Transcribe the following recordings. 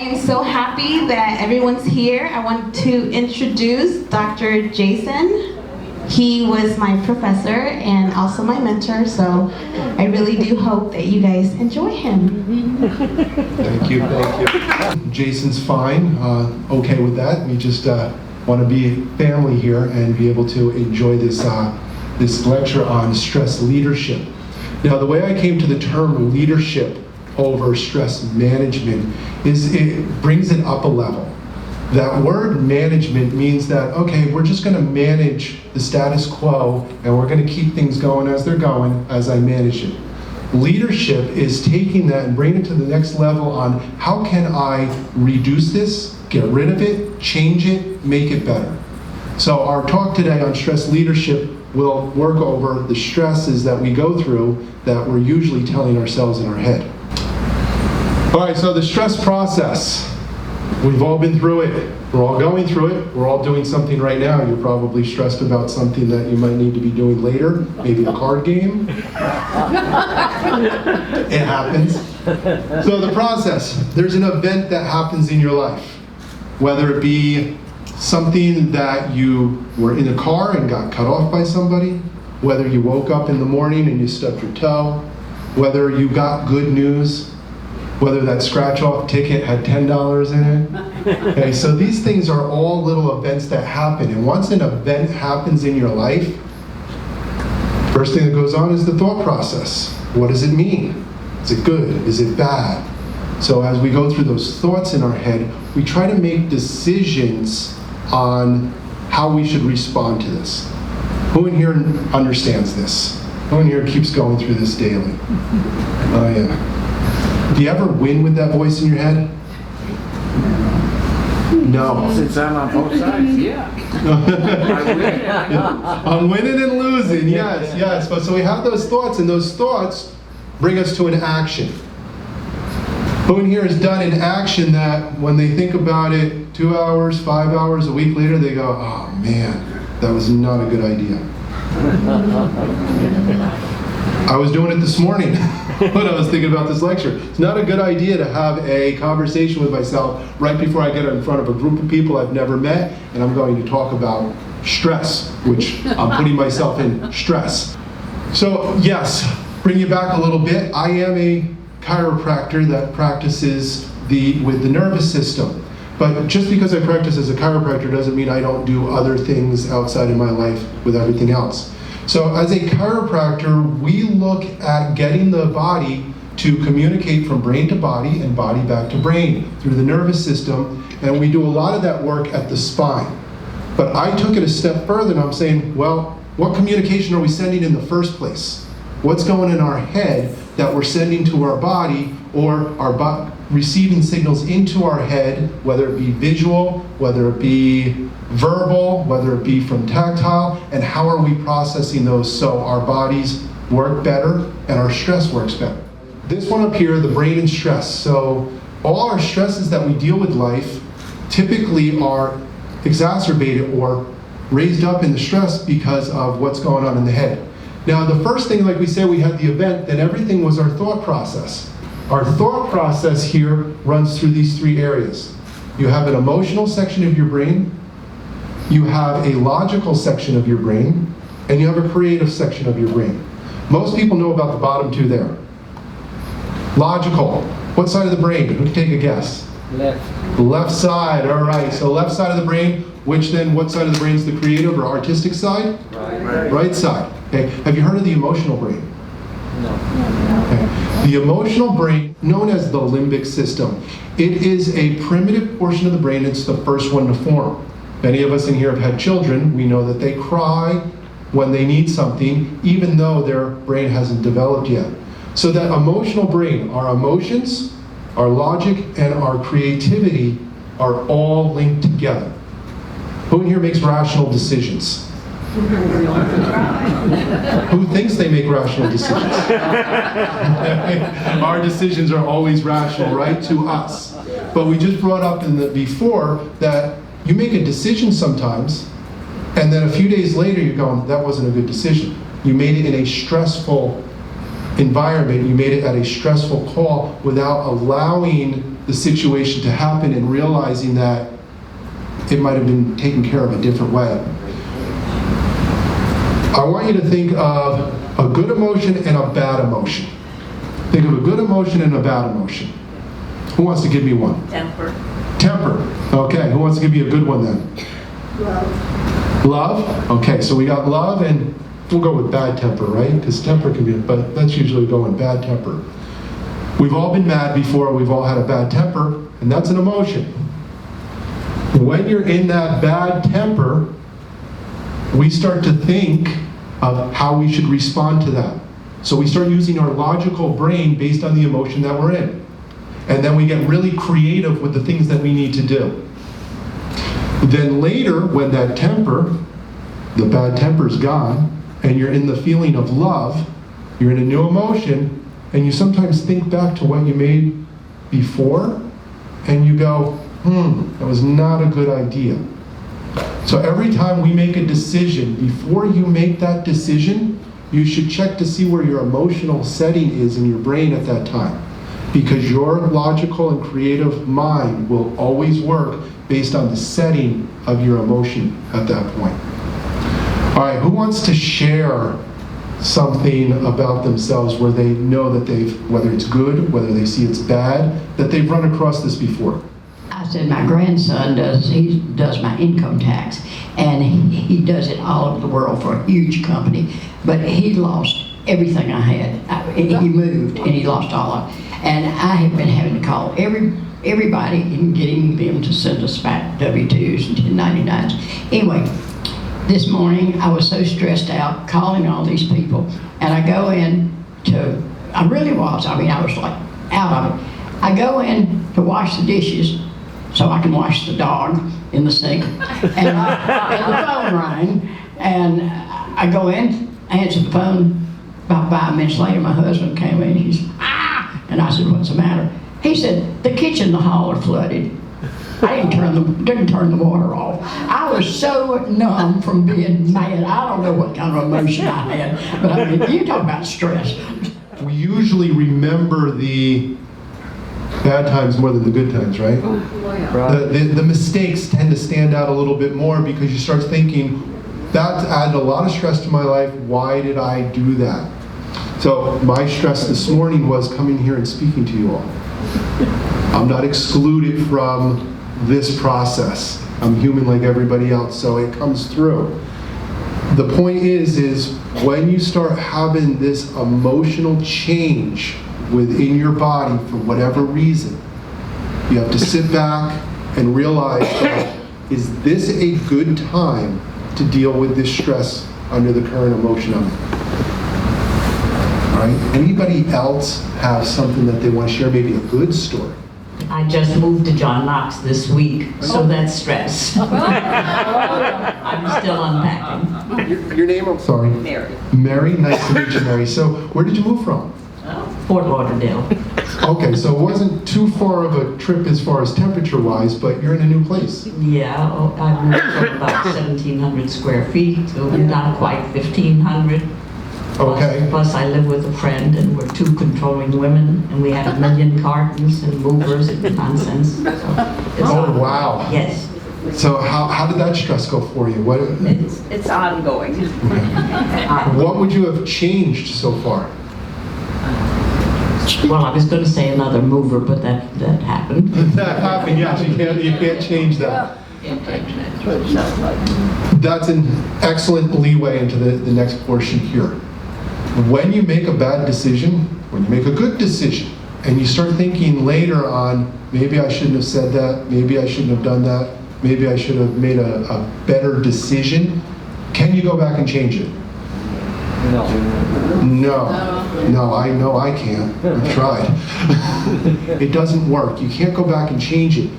am so happy that everyone's here. I want to introduce Dr. Jason. He was my professor and also my mentor, so I really do hope that you guys enjoy him. Thank you, thank you. Jason's fine, okay with that. We just want to be family here and be able to enjoy this, this lecture on stress leadership. Now, the way I came to the term leadership over stress management is it brings it up a level. That word management means that, okay, we're just going to manage the status quo and we're going to keep things going as they're going as I manage it. Leadership is taking that and bringing it to the next level on how can I reduce this, get rid of it, change it, make it better. So our talk today on stress leadership will work over the stresses that we go through that we're usually telling ourselves in our head. All right, so the stress process. We've all been through it. We're all going through it. We're all doing something right now. You're probably stressed about something that you might need to be doing later, maybe a card game. It happens. So the process, there's an event that happens in your life, whether it be something that you were in a car and got cut off by somebody, whether you woke up in the morning and you stubbed your toe, whether you got good news, whether that scratch-off ticket had $10 in it. Okay, so these things are all little events that happen, and once an event happens in your life, first thing that goes on is the thought process. What does it mean? Is it good? Is it bad? So as we go through those thoughts in our head, we try to make decisions on how we should respond to this. Who in here understands this? Who in here keeps going through this daily? Oh yeah. Do you ever win with that voice in your head? No. Since I'm on both sides, yeah. I win and I lose. I'm winning and losing, yes, yes. But so we have those thoughts, and those thoughts bring us to an action. Who in here has done an action that when they think about it 2 hours, 5 hours, a week later, they go, oh man, that was not a good idea. I was doing it this morning when I was thinking about this lecture. It's not a good idea to have a conversation with myself right before I get in front of a group of people I've never met, and I'm going to talk about stress, which I'm putting myself in stress. So yes, bring you back a little bit. I am a chiropractor that practices with the nervous system. But just because I practice as a chiropractor doesn't mean I don't do other things outside of my life with everything else. So as a chiropractor, we look at getting the body to communicate from brain to body and body back to brain through the nervous system, and we do a lot of that work at the spine. But I took it a step further and I'm saying, well, what communication are we sending in the first place? What's going in our head that we're sending to our body, or our receiving signals into our head, whether it be visual, whether it be verbal, whether it be from tactile, and how are we processing those so our bodies work better and our stress works better. This one up here, the brain and stress. So all our stresses that we deal with life typically are exacerbated or raised up in the stress because of what's going on in the head. Now the first thing, like we said, we had the event, then everything was our thought process. Our thought process here runs through these three areas. You have an emotional section of your brain, you have a logical section of your brain, and you have a creative section of your brain. Most people know about the bottom two there. Logical, what side of the brain? Who can take a guess? Left. The left side, all right. So left side of the brain, which then, what side of the brain is the creative or artistic side? Right. Right side. Okay. Have you heard of the emotional brain? No. Okay. The emotional brain, known as the limbic system, it is a primitive portion of the brain. It's the first one to form. Many of us in here have had children. We know that they cry when they need something, even though their brain hasn't developed yet. So that emotional brain, our emotions, our logic, and our creativity are all linked together. Who in here makes rational decisions? Who thinks they make rational decisions? Our decisions are always rational, right, to us. But we just brought up before that you make a decision sometimes, and then a few days later you're going, that wasn't a good decision. You made it in a stressful environment, you made it at a stressful call without allowing the situation to happen and realizing that it might have been taken care of a different way. I want you to think of a good emotion and a bad emotion. Think of a good emotion and a bad emotion. Who wants to give me one? Temper. Temper. Okay, who wants to give me a good one then? Love. Love? Okay, so we got love, and we'll go with bad temper, right? Because temper can be, but let's usually go in bad temper. We've all been mad before, we've all had a bad temper, and that's an emotion. When you're in that bad temper, we start to think of how we should respond to that. So we start using our logical brain based on the emotion that we're in. And then we get really creative with the things that we need to do. Then later, when that temper, the bad temper's gone, and you're in the feeling of love, you're in a new emotion, and you sometimes think back to what you made before, and you go, that was not a good idea. So every time we make a decision, before you make that decision, you should check to see where your emotional setting is in your brain at that time. Because your logical and creative mind will always work based on the setting of your emotion at that point. All right, who wants to share something about themselves where they know that whether it's good, whether they see it's bad, that they've run across this before? I said my grandson does my income tax, and he does it all over the world for a huge company, but he lost everything I had. He moved and he lost all of it. And I have been having to call everybody and getting them to send us back W-2s and 1099s. Anyway, this morning I was so stressed out calling all these people, and I go in to, I really was, I was like out of it. I go in to wash the dishes so I can wash the dog in the sink, and the phone rang, and I go in, answer the phone. About 5 minutes later, my husband came in, he said, and I said, what's the matter? He said, the kitchen and the hall are flooded. I didn't turn the water off. I was so numb from being mad. I don't know what kind of emotion I had, but you talk about stress. We usually remember the bad times more than the good times, right? The mistakes tend to stand out a little bit more because you start thinking, that added a lot of stress to my life. Why did I do that? So my stress this morning was coming here and speaking to you all. I'm not excluded from this process. I'm human like everybody else, so it comes through. The point is when you start having this emotional change within your body for whatever reason, you have to sit back and realize that, is this a good time to deal with this stress under the current emotion of it? All right? Anybody else have something that they want to share, maybe a good story? I just moved to John Knox this week, so that's stress. I'm still unpacking. Your name, I'm sorry? Mary. Mary, nice to meet you, Mary. So where did you move from? Fort Lauderdale. Okay, so it wasn't too far of a trip as far as temperature-wise, but you're in a new place. Yeah, I've moved from about 1,700 square feet to not quite 1,500. Okay. Plus I live with a friend, and we're two controlling women, and we have 1 million cartons and movers and nonsense. So Oh, wow. Yes. So how did that stress go for you? It's ongoing. What would you have changed so far? Well, I was going to say another mover, but that happened. That happened, yes. You can't change that. That's an excellent leeway into the next portion here. When you make a bad decision, when you make a good decision, and you start thinking later on, maybe I shouldn't have said that, maybe I shouldn't have done that, maybe I should have made a better decision, can you go back and change it? No, I know I can't. I've tried. It doesn't work. You can't go back and change it.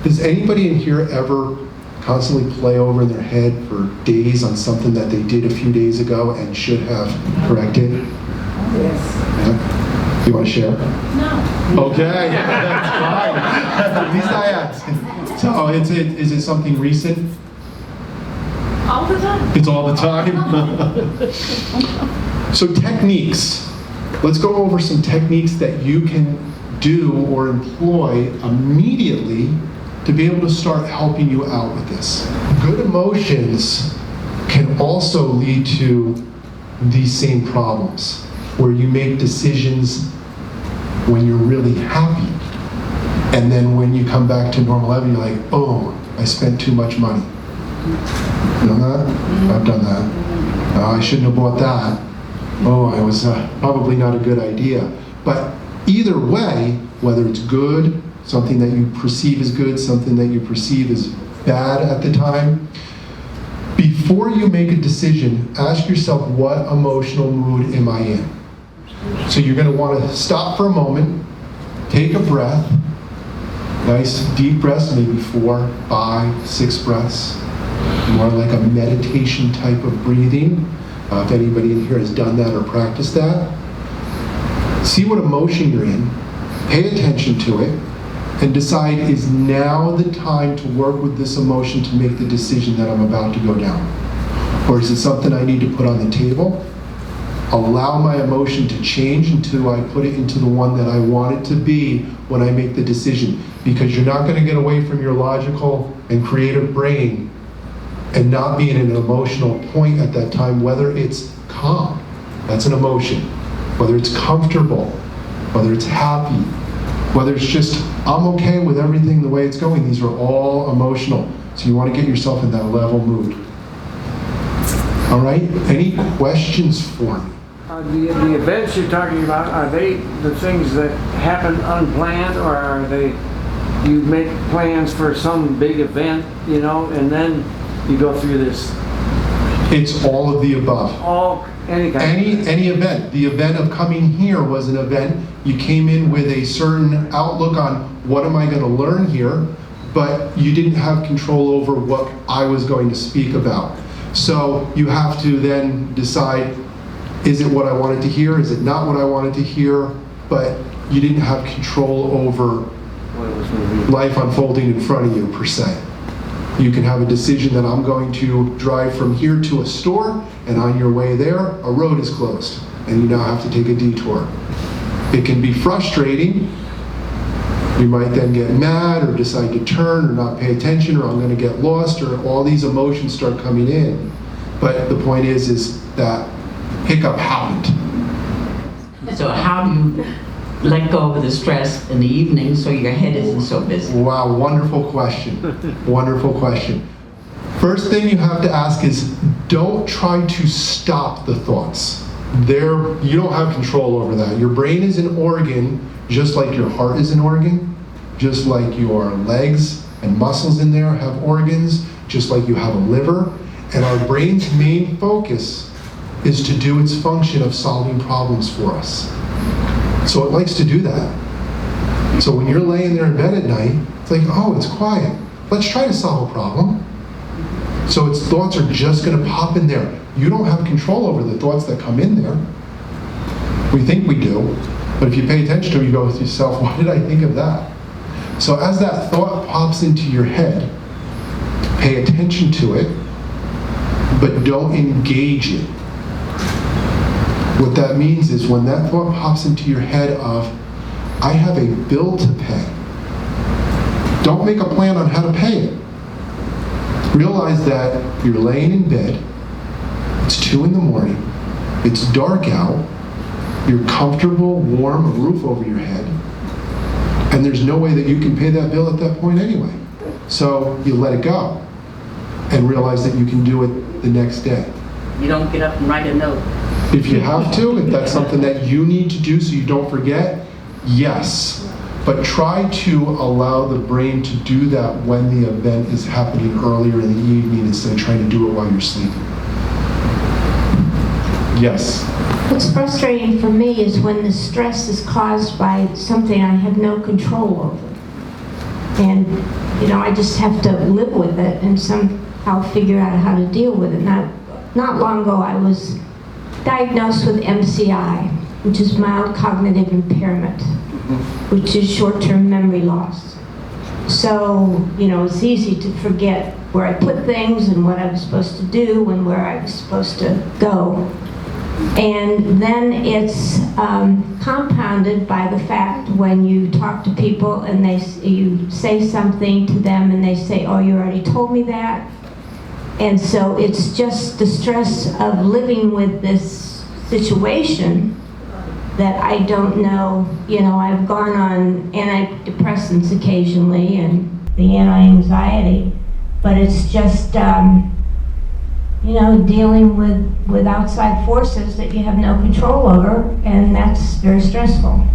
Does anybody in here ever constantly play over in their head for days on something that they did a few days ago and should have corrected? Yes. Yeah? You want to share? No. Okay, that's fine. At least I asked. So, is it something recent? All the time. It's all the time? So techniques. let's go over some techniques that you can do or employ immediately to be able to start helping you out with this. Good emotions can also lead to these same problems, where you make decisions when you're really happy, and then when you come back to normal level, you're like, oh, I spent too much money. You know that? I've done that. I shouldn't have bought that. Oh, it was probably not a good idea. But either way, whether it's good, something that you perceive as good, something that you perceive as bad at the time, before you make a decision, ask yourself, what emotional mood am I in? So you're going to want to stop for a moment, take a breath, nice deep breaths, maybe 4, 5, 6 breaths, more like a meditation type of breathing. If anybody in here has done that or practiced that, see what emotion you're in, pay attention to it, and decide, is now the time to work with this emotion to make the decision that I'm about to go down? Or is it something I need to put on the table? Allow my emotion to change until I put it into the one that I want it to be when I make the decision. Because you're not going to get away from your logical and creative brain and not be in an emotional point at that time, whether it's calm, that's an emotion, whether it's comfortable, whether it's happy, whether it's just, I'm okay with everything the way it's going. These are all emotional. So you want to get yourself in that level mood. All right, any questions for me? The events you're talking about, are they the things that happen unplanned, or are they, you make plans for some big event, you know, and then you go through this? It's all of the above. Any event. The event of coming here was an event. You came in with a certain outlook on what am I going to learn here, but you didn't have control over what I was going to speak about. So you have to then decide, is it what I wanted to hear? Is it not what I wanted to hear? But you didn't have control over life unfolding in front of you, per se. You can have a decision that I'm going to drive from here to a store, and on your way there, a road is closed, and you now have to take a detour. It can be frustrating. You might then get mad or decide to turn or not pay attention, or I'm going to get lost, or all these emotions start coming in. But the point is that hiccup happened. So how do you let go of the stress in the evening so your head isn't so busy? Wow, wonderful question. Wonderful question. First thing you have to ask is, don't try to stop the thoughts. You don't have control over that. Your brain is an organ, just like your heart is an organ, just like your legs and muscles in there have organs, just like you have a liver. And our brain's main focus is to do its function of solving problems for us. So it likes to do that. So when you're laying there in bed at night, it's like, oh, it's quiet. Let's try to solve a problem. So its thoughts are just going to pop in there. You don't have control over the thoughts that come in there. We think we do, but if you pay attention to it, you go with yourself, why did I think of that? So as that thought pops into your head, pay attention to it, but don't engage it. What that means is when that thought pops into your head of, I have a bill to pay, don't make a plan on how to pay it. Realize that you're laying in bed, it's 2 in the morning, it's dark out, you're comfortable, warm, a roof over your head, and there's no way that you can pay that bill at that point anyway. So you let it go and realize that you can do it the next day. You don't get up and write a note. If you have to, if that's something that you need to do so you don't forget, yes. But try to allow the brain to do that when the event is happening earlier in the evening instead of trying to do it while you're sleeping. Yes? What's frustrating for me is when the stress is caused by something I have no control over. And, you know, I just have to live with it and somehow figure out how to deal with it. Not long ago, I was diagnosed with MCI, which is mild cognitive impairment, which is short-term memory loss. So, you know, it's easy to forget where I put things and what I was supposed to do and where I was supposed to go. And then it's compounded by the fact when you talk to people and you say something to them and they say, oh, you already told me that. And so it's just the stress of living with this situation that I don't know. You know, I've gone on antidepressants occasionally and the anti-anxiety, but it's just, you know, dealing with outside forces that you have no control over, and that's very stressful.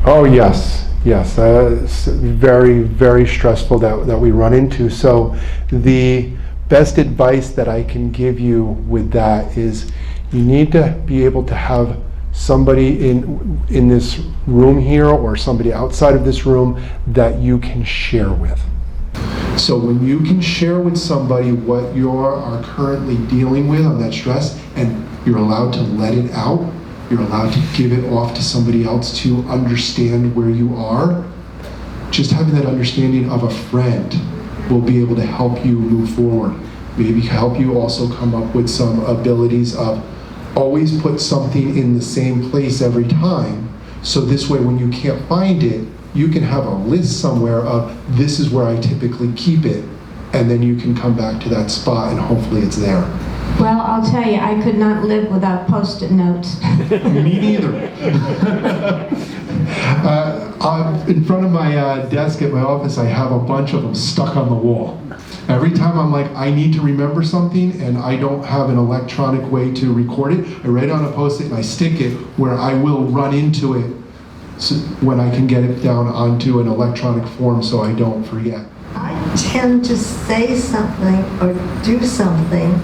Oh, yes. Yes, it's very, very stressful that we run into. So the best advice that I can give you with that is you need to be able to have somebody in this room here or somebody outside of this room that you can share with. So when you can share with somebody what you are currently dealing with on that stress, and you're allowed to let it out, you're allowed to give it off to somebody else to understand where you are, just having that understanding of a friend will be able to help you move forward. Maybe help you also come up with some abilities of always put something in the same place every time. So this way when you can't find it, you can have a list somewhere of this is where I typically keep it, and then you can come back to that spot and hopefully it's there. Well, I'll tell you, I could not live without Postit Notes. Me neither. In front of my desk at my office, I have a bunch of them stuck on the wall. Every time I'm like, I need to remember something and I don't have an electronic way to record it, I write on a Post-it and I stick it where I will run into it when I can get it down onto an electronic form so I don't forget. I tend to say something or do something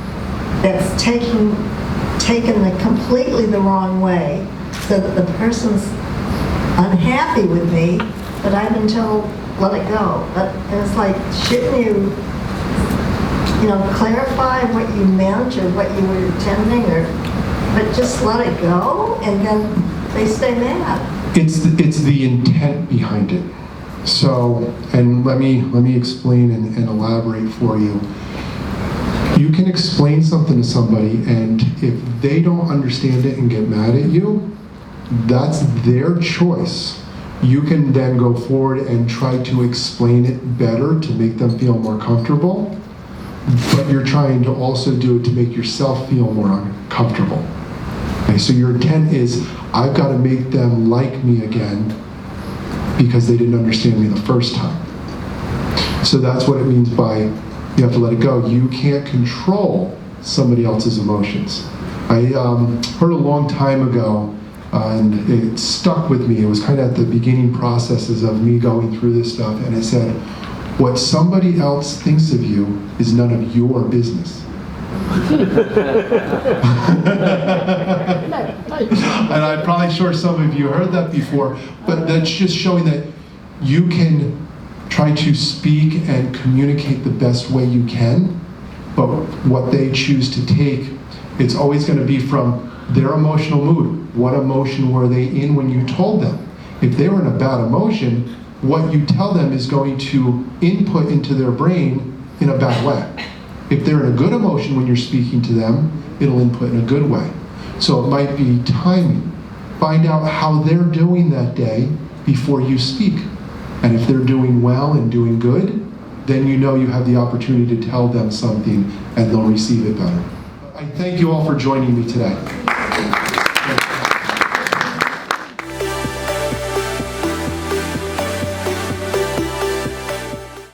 that's taken completely the wrong way, so that the person's unhappy with me, but I've been told, let it go. And it's like, shouldn't you know, clarify what you meant or what you were intending, but just let it go, and then they stay mad. It's the intent behind it. So, and let me explain and elaborate for you. You can explain something to somebody, and if they don't understand it and get mad at you, that's their choice. You can then go forward and try to explain it better to make them feel more comfortable, but you're trying to also do it to make yourself feel more comfortable. Okay, so your intent is, I've got to make them like me again because they didn't understand me the first time. So that's what it means by you have to let it go. You can't control somebody else's emotions. I heard a long time ago, and it stuck with me. It was kind of at the beginning processes of me going through this stuff, and it said, what somebody else thinks of you is none of your business. And I'm probably sure some of you heard that before, but that's just showing that you can try to speak and communicate the best way you can, but what they choose to take, it's always going to be from their emotional mood. What emotion were they in when you told them? If they were in a bad emotion, what you tell them is going to input into their brain in a bad way. If they're in a good emotion when you're speaking to them, it'll input in a good way. So it might be timing. Find out how they're doing that day before you speak. And if they're doing well and doing good, then you know you have the opportunity to tell them something and they'll receive it better. I thank you all for joining me today.